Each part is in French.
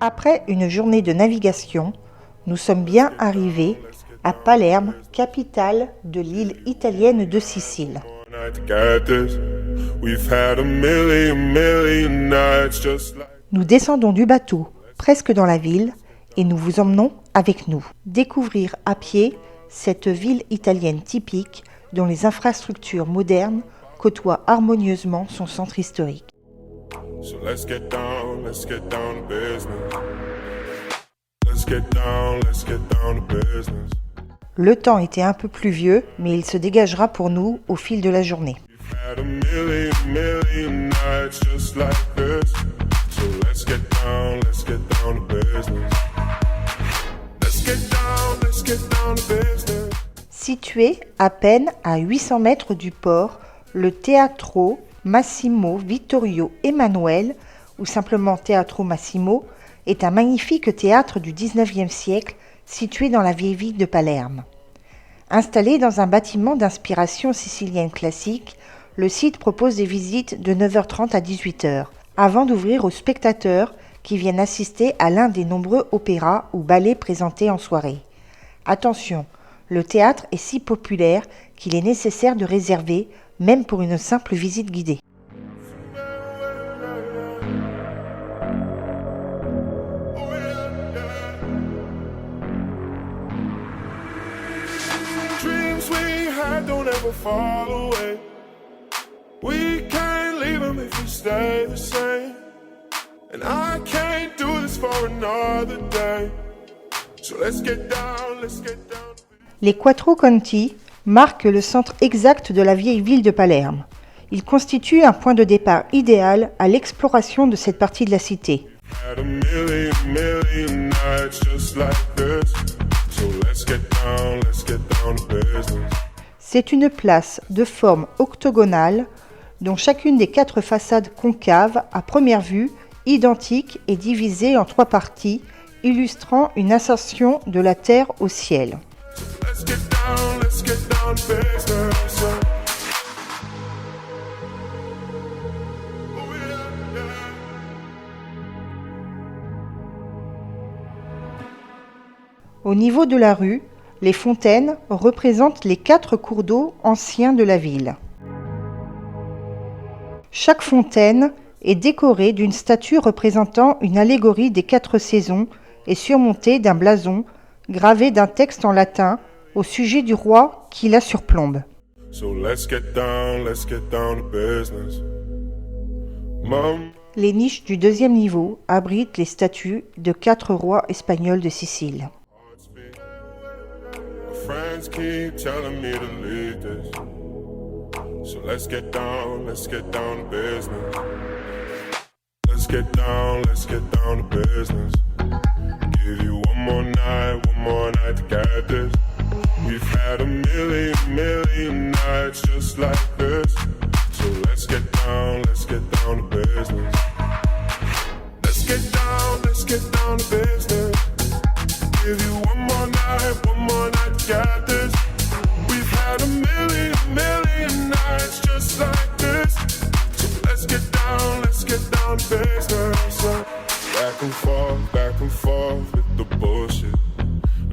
Après une journée de navigation, nous sommes bien arrivés à Palerme, capitale de l'île italienne de Sicile. Nous descendons du bateau, presque dans la ville, et nous vous emmenons avec nous. Découvrir à pied cette ville italienne typique dont les infrastructures modernes côtoient harmonieusement son centre historique. So let's get down to business. Let's get down to business. Le temps était un peu pluvieux, mais il se dégagera pour nous au fil de la journée. We've had a million nights just like this. So let's get down to business. Let's get down to business. Situé à peine à 800 mètres du port, le Teatro Massimo Vittorio Emanuele, ou simplement Teatro Massimo, est un magnifique théâtre du XIXe siècle situé dans la vieille ville de Palerme. Installé dans un bâtiment d'inspiration sicilienne classique, le site propose des visites de 9h30 à 18h, avant d'ouvrir aux spectateurs qui viennent assister à l'un des nombreux opéras ou ballets présentés en soirée. Attention, le théâtre est si populaire qu'il est nécessaire de réserver, même pour une simple visite guidée. Dreams we had don't ever fall away. We can't leave them if we stay the same. And I can't do this for another day. So let's get down. Les Quattro Conti marquent le centre exact de la vieille ville de Palerme. Ils constituent un point de départ idéal à l'exploration de cette partie de la cité. C'est une place de forme octogonale dont chacune des 4 façades concaves, à première vue, identiques et divisées en 3 parties, illustrant une ascension de la terre au ciel. Au niveau de la rue, les fontaines représentent les 4 cours d'eau anciens de la ville. Chaque fontaine est décorée d'une statue représentant une allégorie des 4 saisons et surmontée d'un blason gravé d'un texte en latin au sujet du roi qui la surplombe. So let's get down to business. Les niches du 2e niveau abritent les statues de 4 rois espagnols de Sicile. Friends keep telling me to leave this. So let's get down to business. Let's get down to business. Give you one more night to get this. We've had a million nights just like this. So let's get down to business. Let's get down to business. Give you one more night to get this. We've had a million nights just like this. So let's get down to business. Back and forth with the bullshit.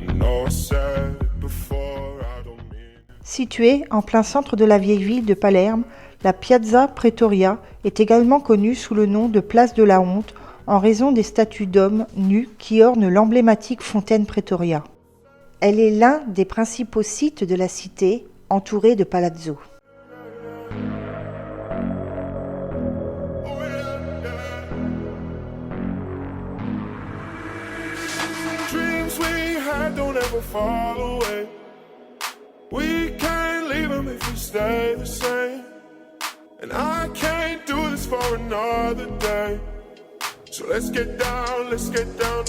I know I said it before, I don't mean it. Située en plein centre de la vieille ville de Palerme, la Piazza Pretoria est également connue sous le nom de Place de la Honte en raison des statues d'hommes nus qui ornent l'emblématique fontaine Pretoria. Elle est l'un des principaux sites de la cité, entourée de palazzo. Dreams we had don't ever fall away. We can't leave them if we stay the same. And I can't do this for another day. So let's get down to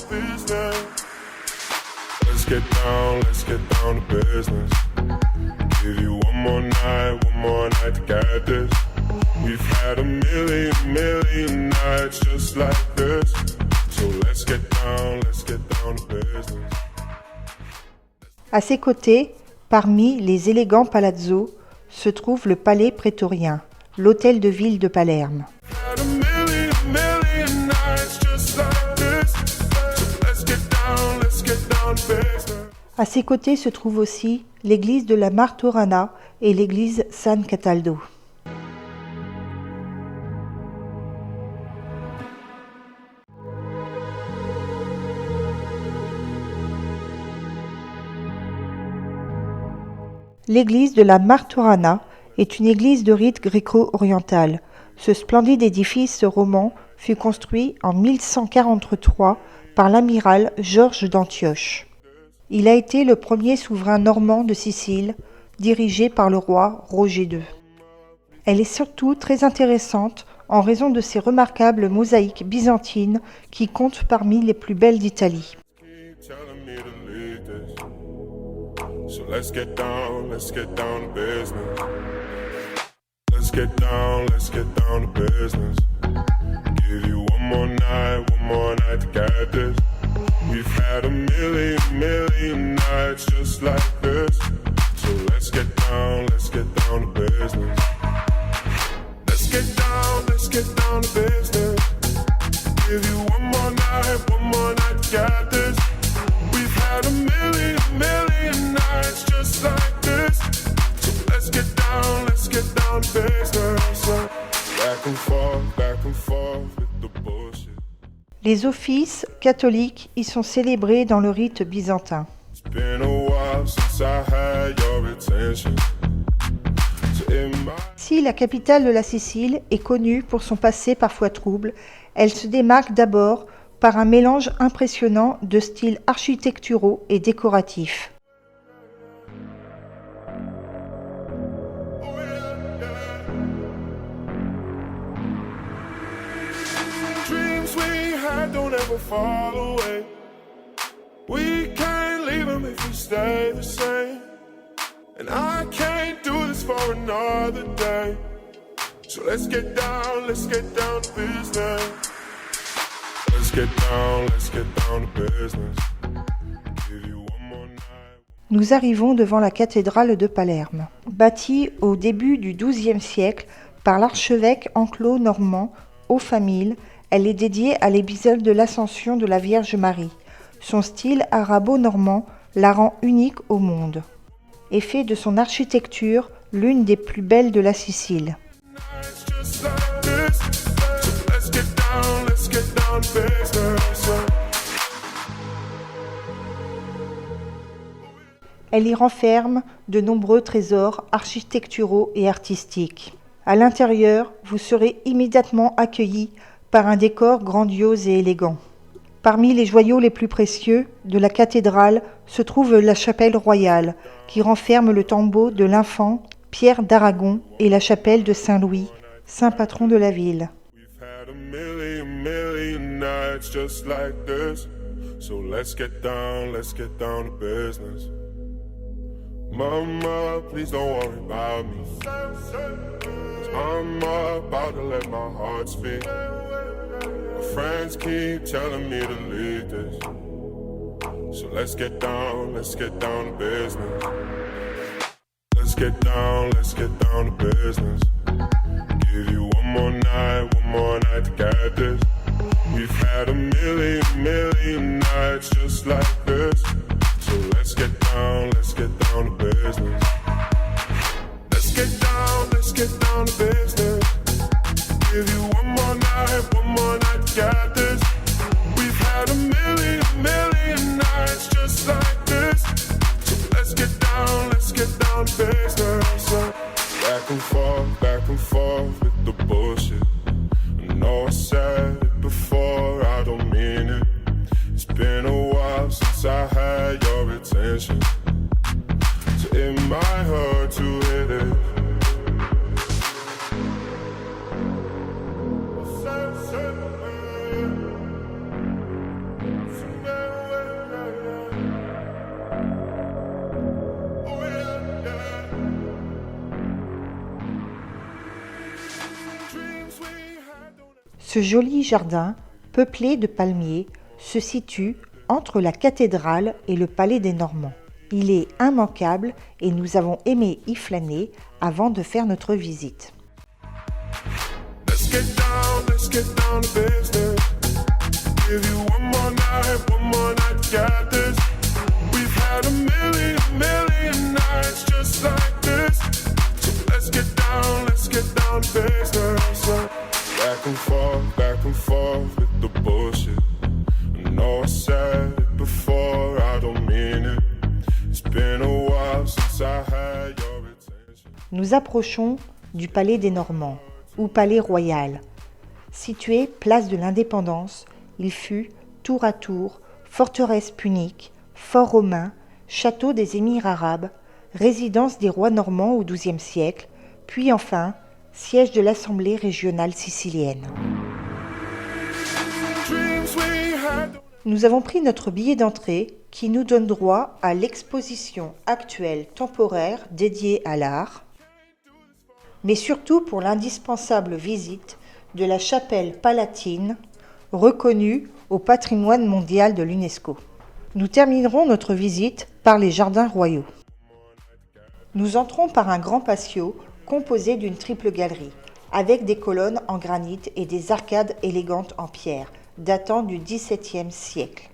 business. Let's get down to business. Give you one more night to get this. We've had a million nights just like this. So let's get down to business. À ses côtés, parmi les élégants palazzos, se trouve le palais prétorien, l'hôtel de ville de Palerme. Had a million nights just like this. down to business. À ses côtés se trouve aussi l'église de la Martorana et l'église San Cataldo. L'église de la Martorana est une église de rite gréco-oriental. Ce splendide édifice roman fut construit en 1143 par l'amiral Georges d'Antioche. Il a été le premier souverain normand de Sicile, dirigé par le roi Roger II. Elle est surtout très intéressante en raison de ses remarquables mosaïques byzantines qui comptent parmi les plus belles d'Italie. So let's get down to business. Let's get down to business. Give you one more night to get this. We've had a million nights just like this. So let's get down to business. Let's get down to business. Give you one more night to get this. We've had a million nights just like this. So let's get down to business. Back and forth with the bullshit. Les offices catholiques y sont célébrés dans le rite byzantin. It's been a while since I had your attention. So in my Si la capitale de la Sicile est connue pour son passé parfois trouble, elle se démarque d'abord par un mélange impressionnant de styles architecturaux et décoratifs. dreams we had don't ever fall away. We can't leave them if we stay the same. And I can't do this for another day. So let's get down to business. Let's get down to business. Give you one more night. Nous arrivons devant la cathédrale de Palerme. Bâtie au début du XIIe siècle par l'archevêque anglo-normand Ofamil, elle est dédiée à l'épisode de l'Ascension de la Vierge Marie. Son style arabo-normand la rend unique au monde et fait de son architecture l'une des plus belles de la Sicile. Nights just like this. So let's get down to business. Elle y renferme de nombreux trésors architecturaux et artistiques. À l'intérieur, vous serez immédiatement accueillis par un décor grandiose et élégant. Parmi les joyaux les plus précieux de la cathédrale se trouve la chapelle royale, qui renferme le tombeau de l'infant Pierre d'Aragon et la chapelle de Saint-Louis, saint patron de la ville. We've had a million nights just like this. So let's get down to business. Mama, please don't worry about me. 'Cause I'm about to let my heart speak. My friends keep telling me to leave this. So let's get down to business. Let's get down to business. Give you one more night to get this. We've had a million nights just like this. So let's get down to business. Let's get down to business. Give you one more night to get this. We've had a million nights just like this. So let's get down to business. Back and forth with the bullshit. I know I said it before, I don't mean it. It's been a while since I had your attention. So it might hurt to hit it. Ce joli jardin, peuplé de palmiers, se situe entre la cathédrale et le palais des Normands. Il est immanquable et nous avons aimé y flâner avant de faire notre visite. Let's get down to business. Give you one more night to get this. down to business. Back and forth with the bullshit. I know I said it before, I don't mean it. It's been a while since I had your attention. Nous approchons du palais des Normands, ou palais royal. Situé place de l'Indépendance, il fut, tour à tour, forteresse punique, fort romain, château des émirs arabes, résidence des rois normands au XIIe siècle, puis enfin, siège de l'Assemblée régionale sicilienne. Nous avons pris notre billet d'entrée qui nous donne droit à l'exposition actuelle temporaire dédiée à l'art, mais surtout pour l'indispensable visite de la chapelle palatine, reconnue au patrimoine mondial de l'UNESCO. Nous terminerons notre visite par les jardins royaux. Nous entrons par un grand patio composé d'une triple galerie, avec des colonnes en granit et des arcades élégantes en pierre, datant du XVIIe siècle.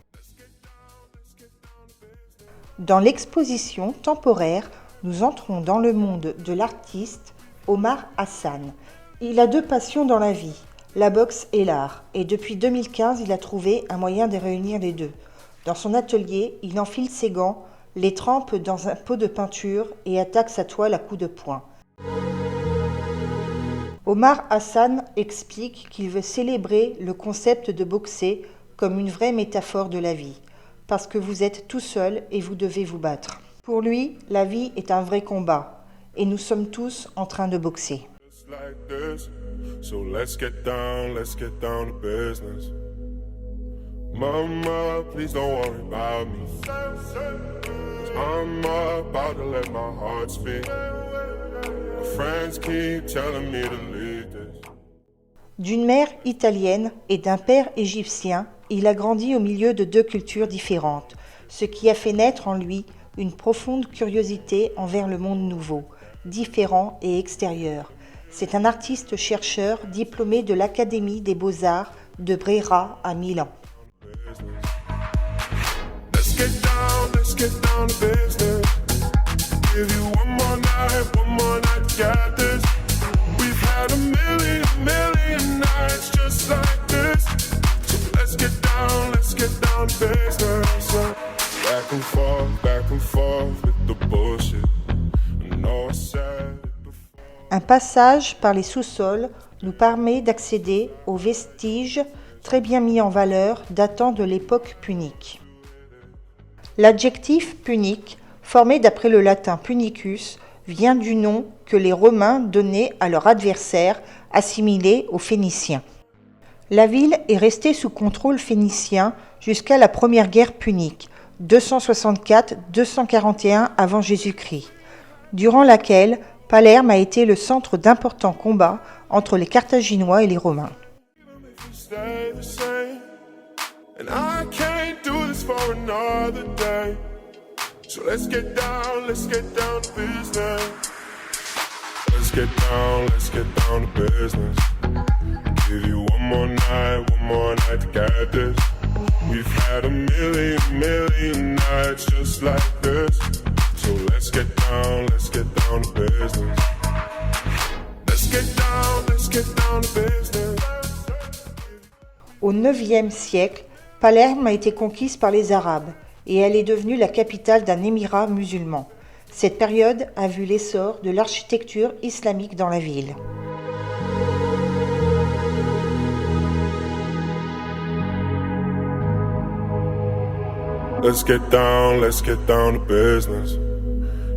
Dans l'exposition temporaire, nous entrons dans le monde de l'artiste Omar Hassan. Il a deux passions dans la vie, la boxe et l'art, et depuis 2015, il a trouvé un moyen de réunir les deux. Dans son atelier, il enfile ses gants, les trempe dans un pot de peinture et attaque sa toile à coups de poing. Omar Hassan explique qu'il veut célébrer le concept de boxer comme une vraie métaphore de la vie, parce que vous êtes tout seul et vous devez vous battre. Pour lui, la vie est un vrai combat, et nous sommes tous en train de boxer. Like this. So let's get down to business. Mama, please don't worry about me. 'Cause I'm about to let my heart speak. My friends keep telling me to leave this. D'une mère italienne et d'un père égyptien, il a grandi au milieu de deux cultures différentes, ce qui a fait naître en lui une profonde curiosité envers le monde nouveau, différent et extérieur. C'est un artiste-chercheur diplômé de l'Académie des Beaux-Arts de Brera à Milan. Let's get down to business. Give you one more night, got this. We've had a million nights just like this. So let's get down to business. Back and forth with the bullshit. I know I said it before. Un passage par les sous-sols nous permet d'accéder aux vestiges très bien mis en valeur datant de l'époque punique. L'adjectif punique, formé d'après le latin punicus, vient du nom que les Romains donnaient à leur adversaire assimilé aux Phéniciens. La ville est restée sous contrôle phénicien jusqu'à la première guerre punique, 264-241 avant Jésus-Christ, durant laquelle Palerme a été le centre d'importants combats entre les Carthaginois et les Romains. Stay the same, and I can't do this for another day. So let's get down to business. Let's get down to business. Give you one more night to get this. We've had a million nights just like this. So let's get down to business. Let's get down to business. Au IXe siècle, Palerme a été conquise par les Arabes et elle est devenue la capitale d'un émirat musulman. Cette période a vu l'essor de l'architecture islamique dans la ville. Let's get down to business.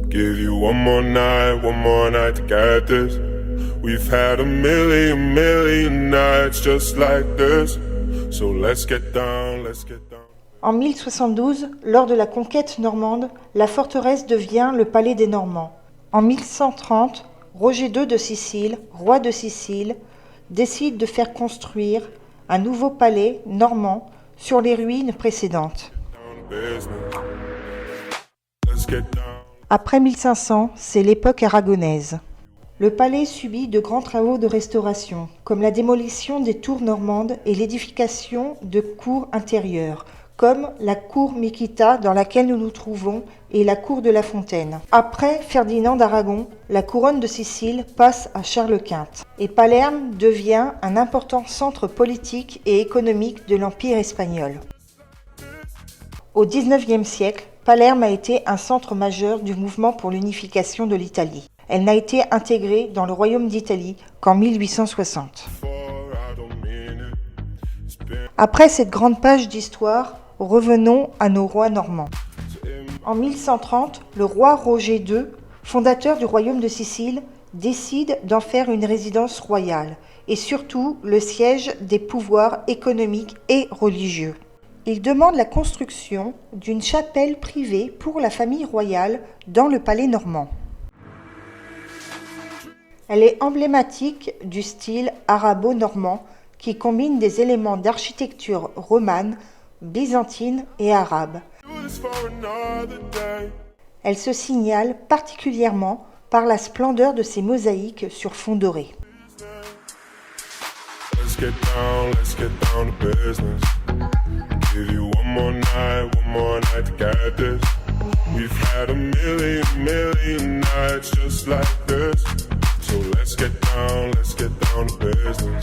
Give you one more night to get this. We've had a million nights just like this. So let's get down. En 1072, lors de la conquête normande, la forteresse devient le palais des Normands. En 1130, Roger II de Sicile, roi de Sicile, décide de faire construire un nouveau palais normand sur les ruines précédentes. Après 1500, c'est l'époque aragonaise. Le palais subit de grands travaux de restauration, comme la démolition des tours normandes et l'édification de cours intérieures, comme la cour Mikita dans laquelle nous nous trouvons et la cour de la Fontaine. Après Ferdinand d'Aragon, la couronne de Sicile passe à Charles Quint et Palerme devient un important centre politique et économique de l'Empire espagnol. Au XIXe siècle, Palerme a été un centre majeur du mouvement pour l'unification de l'Italie. Elle n'a été intégrée dans le Royaume d'Italie qu'en 1860. Après cette grande page d'histoire, revenons à nos rois normands. En 1130, le roi Roger II, fondateur du royaume de Sicile, décide d'en faire une résidence royale et surtout le siège des pouvoirs économiques et religieux. Il demande la construction d'une chapelle privée pour la famille royale dans le palais normand. Elle est emblématique du style arabo-normand qui combine des éléments d'architecture romane, byzantine et arabe. Elle se signale particulièrement par la splendeur de ses mosaïques sur fond doré. Let's get down to business. Give you one more night to get this. We've had a million nights just like this. So let's get down to business.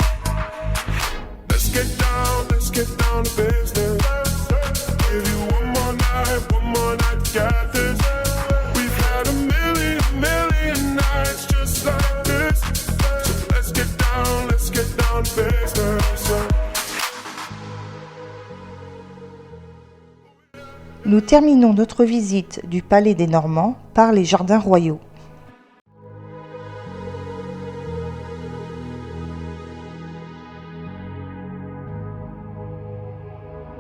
Nous terminons notre visite du palais des Normands par les jardins royaux.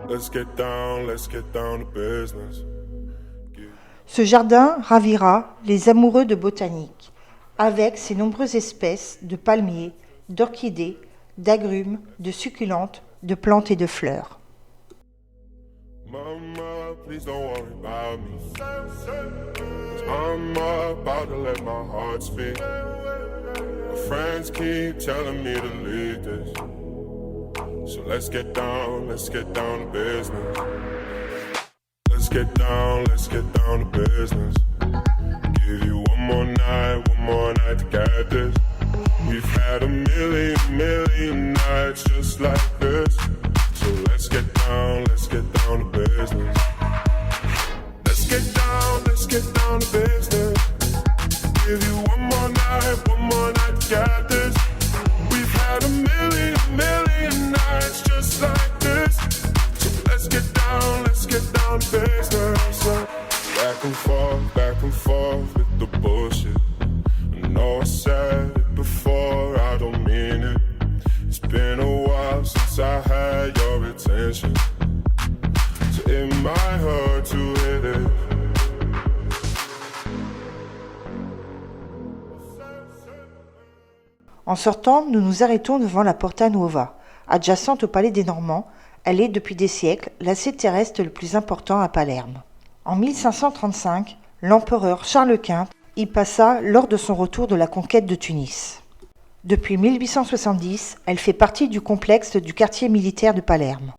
Let's get down to business. Ce jardin ravira les amoureux de botanique, avec ses nombreuses espèces de palmiers, d'orchidées, d'agrumes, de succulentes, de plantes et de fleurs. Mama, please don't worry about me. 'Cause I'm about to let my heart speak. My friends keep telling me to leave this. So let's get down to business. Let's get down to business. Give you one more night to get this. We've had a million nights just like this. So let's get down to business. Let's get down to business. Give you one more night to get this. We've had a million nights just like this. So let's get down to business. Back and forth with the bullshit. I know I said it before, I don't mean it. It's been a while since I had your attention. So it might hurt to hit it. En sortant, nous nous arrêtons devant la Porta Nuova. Adjacente au palais des Normands, elle est depuis des siècles l'acier terrestre le plus important à Palerme. En 1535, l'empereur Charles Quint y passa lors de son retour de la conquête de Tunis. Depuis 1870, elle fait partie du complexe du quartier militaire de Palerme.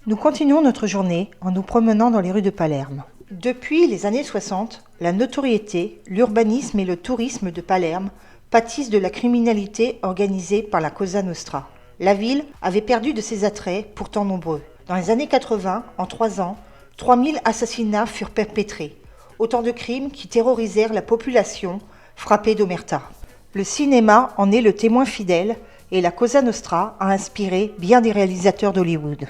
Nous continuons notre journée en nous promenant dans les rues de Palerme. Depuis les années 60, la notoriété, l'urbanisme et le tourisme de Palerme pâtissent de la criminalité organisée par la Cosa Nostra. La ville avait perdu de ses attraits, pourtant nombreux. Dans les années 80, en 3 ans, 3000 assassinats furent perpétrés. Autant de crimes qui terrorisèrent la population frappée d'omerta. Le cinéma en est le témoin fidèle et la Cosa Nostra a inspiré bien des réalisateurs d'Hollywood.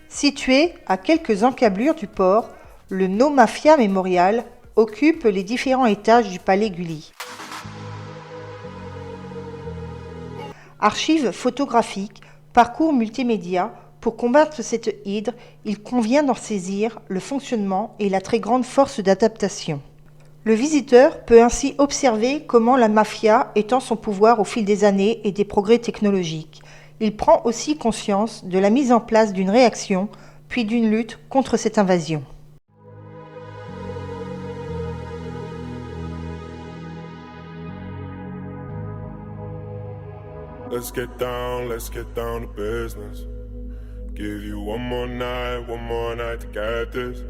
Situé à quelques encablures du port, le No Mafia Memorial occupe les différents étages du palais Gulli. Archives photographiques, parcours multimédia, pour combattre cette hydre, il convient d'en saisir le fonctionnement et la très grande force d'adaptation. Le visiteur peut ainsi observer comment la mafia étend son pouvoir au fil des années et des progrès technologiques. Il prend aussi conscience de la mise en place d'une réaction, puis d'une lutte contre cette invasion. Let's get down to business. Give you one more night to get this.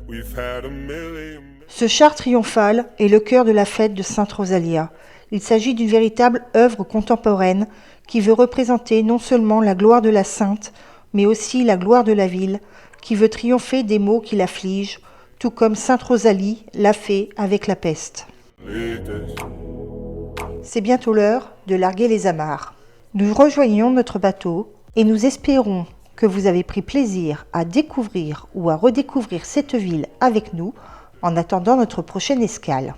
We've had a million. Ce char triomphal est le cœur de la fête de Sainte Rosalia. Il s'agit d'une véritable œuvre contemporaine qui veut représenter non seulement la gloire de la sainte, mais aussi la gloire de la ville, qui veut triompher des maux qui l'affligent, tout comme Sainte Rosalie l'a fait avec la peste. C'est bientôt l'heure de larguer les amarres. Nous rejoignons notre bateau et nous espérons que vous avez pris plaisir à découvrir ou à redécouvrir cette ville avec nous en attendant notre prochaine escale.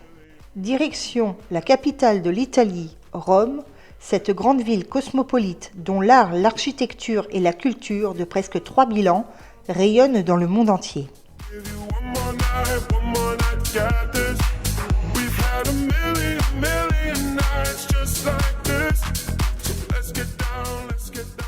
Direction la capitale de l'Italie, Rome, cette grande ville cosmopolite dont l'art, l'architecture et la culture de presque 3000 ans rayonnent dans le monde entier. Let's get down.